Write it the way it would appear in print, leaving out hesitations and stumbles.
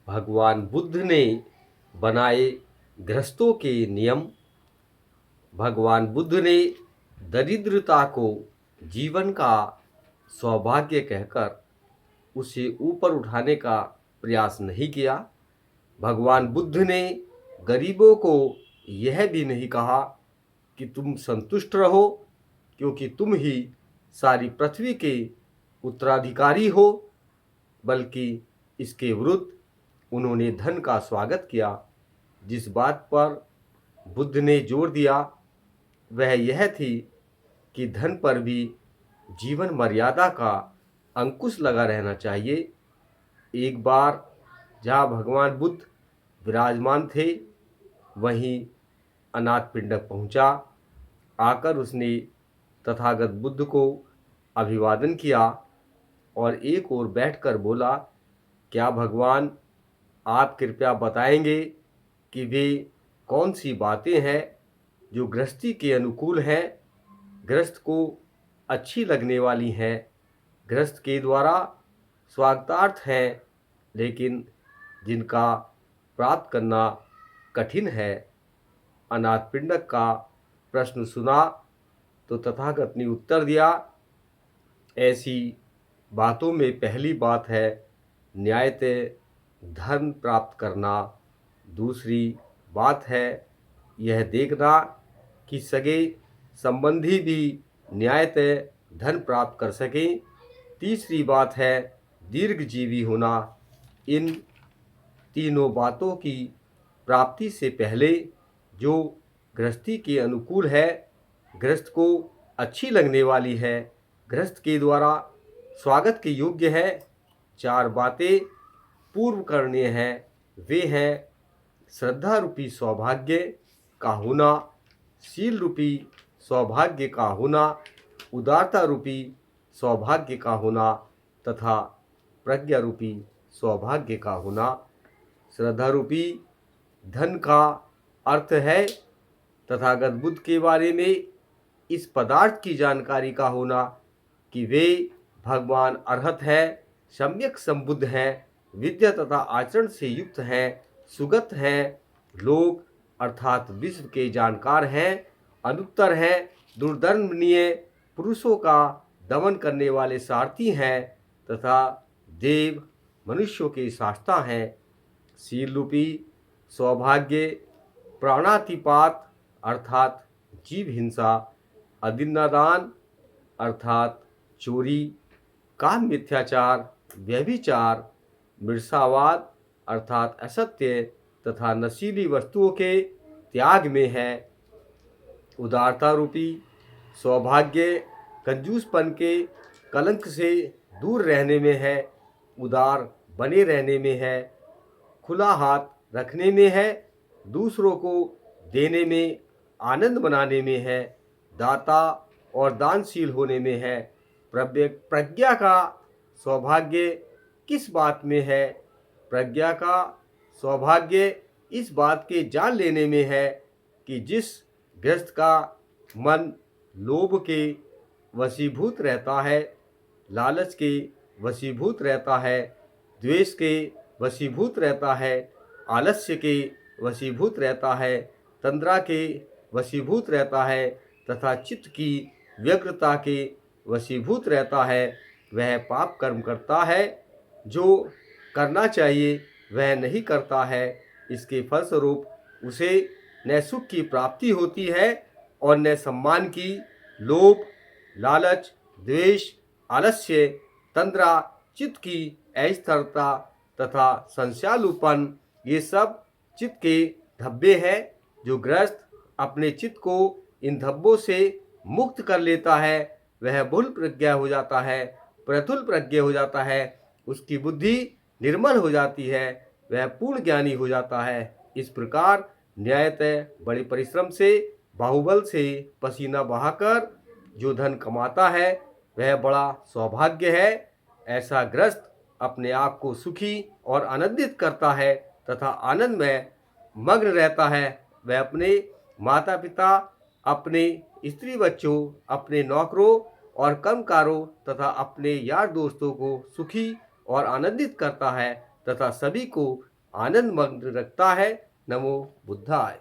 भगवान बुद्ध ने बनाए गृहस्थों के नियम। भगवान बुद्ध ने दरिद्रता को जीवन का सौभाग्य कहकर उसे ऊपर उठाने का प्रयास नहीं किया। भगवान बुद्ध ने गरीबों को यह भी नहीं कहा कि तुम संतुष्ट रहो, क्योंकि तुम ही सारी पृथ्वी के उत्तराधिकारी हो, बल्कि इसके विरुद्ध उन्होंने धन का स्वागत किया। जिस बात पर बुद्ध ने जोर दिया वह यह थी कि धन पर भी जीवन मर्यादा का अंकुश लगा रहना चाहिए। एक बार जहाँ भगवान बुद्ध विराजमान थे, वहीं अनाथ पिंडक पहुँचा। आकर उसने तथागत बुद्ध को अभिवादन किया और एक ओर बैठकर बोला, क्या भगवान आप कृपया बताएंगे कि वे कौन सी बातें हैं जो गृहस्थी के अनुकूल हैं, गृहस्थ को अच्छी लगने वाली हैं, गृहस्थ के द्वारा स्वागतार्थ हैं, लेकिन जिनका प्राप्त करना कठिन है। अनाथ पिंडक का प्रश्न सुना तो तथागत ने उत्तर दिया, ऐसी बातों में पहली बात है न्यायतः धन प्राप्त करना। दूसरी बात है यह देखना कि सगे संबंधी भी न्यायतः धन प्राप्त कर सकें। तीसरी बात है दीर्घजीवी होना। इन तीनों बातों की प्राप्ति से पहले जो गृहस्थी के अनुकूल है, गृहस्थ को अच्छी लगने वाली है, गृहस्थ के द्वारा स्वागत के योग्य है, चार बातें पूर्व करने हैं। वे हैं श्रद्धा रूपी सौभाग्य का होना, शील रूपी सौभाग्य का होना, उदारता रूपी सौभाग्य का होना तथा प्रज्ञा रूपी सौभाग्य का होना। श्रद्धा रूपी धन का अर्थ है तथागत बुद्ध के बारे में इस पदार्थ की जानकारी का होना कि वे भगवान अरहत हैं, सम्यक संबुद्ध हैं, विद्या तथा आचरण से युक्त हैं, सुगत हैं, लोक अर्थात विश्व के जानकार हैं, अनुत्तर हैं, दुर्दंडनीय पुरुषों का दमन करने वाले सारथी हैं तथा देव मनुष्यों के शास्ता हैं। शील रूपी सौभाग्य प्राणातिपात अर्थात जीव हिंसा, अदिन्नादान अर्थात चोरी, काम मिथ्याचार, व्यभिचार, मृषावाद अर्थात असत्य तथा नशीली वस्तुओं के त्याग में है। उदारता रूपी सौभाग्य कंजूसपन के कलंक से दूर रहने में है, उदार बने रहने में है, खुला हाथ रखने में है, दूसरों को देने में आनंद मनाने में है, दाता और दानशील होने में है। प्रज्ञा का सौभाग्य किस बात में है? प्रज्ञा का सौभाग्य इस बात के जान लेने में है कि जिस गृहस्थ का मन लोभ के वशीभूत रहता है, लालच के वशीभूत रहता है, द्वेष के वशीभूत रहता है, आलस्य के वशीभूत रहता है, तंद्रा के वशीभूत रहता है तथा चित्त की व्यग्रता के वशीभूत रहता है, वह पाप कर्म करता है। जो करना चाहिए वह नहीं करता है। इसके फलस्वरूप उसे न सुख की प्राप्ति होती है और न सम्मान की। लोभ, लालच, द्वेष, आलस्य, तंद्रा, चित्त की अस्थिरता तथा संशयालुपन, ये सब चित्त के धब्बे हैं। जो गृहस्थ अपने चित्त को इन धब्बों से मुक्त कर लेता है वह बहुल प्रज्ञा हो जाता है, प्रथुल प्रज्ञ हो जाता है, उसकी बुद्धि निर्मल हो जाती है, वह पूर्ण ज्ञानी हो जाता है। इस प्रकार न्यायतः बड़े परिश्रम से, बाहुबल से पसीना बहाकर जो धन कमाता है वह बड़ा सौभाग्य है। ऐसा ग्रस्त अपने आप को सुखी और आनंदित करता है तथा आनंद में मग्न रहता है। वह अपने माता पिता, अपने स्त्री बच्चों, अपने नौकरों और कर्मकारों तथा अपने यार दोस्तों को सुखी और आनंदित करता है तथा सभी को आनंद मग्न रखता है। नमो बुद्धाय।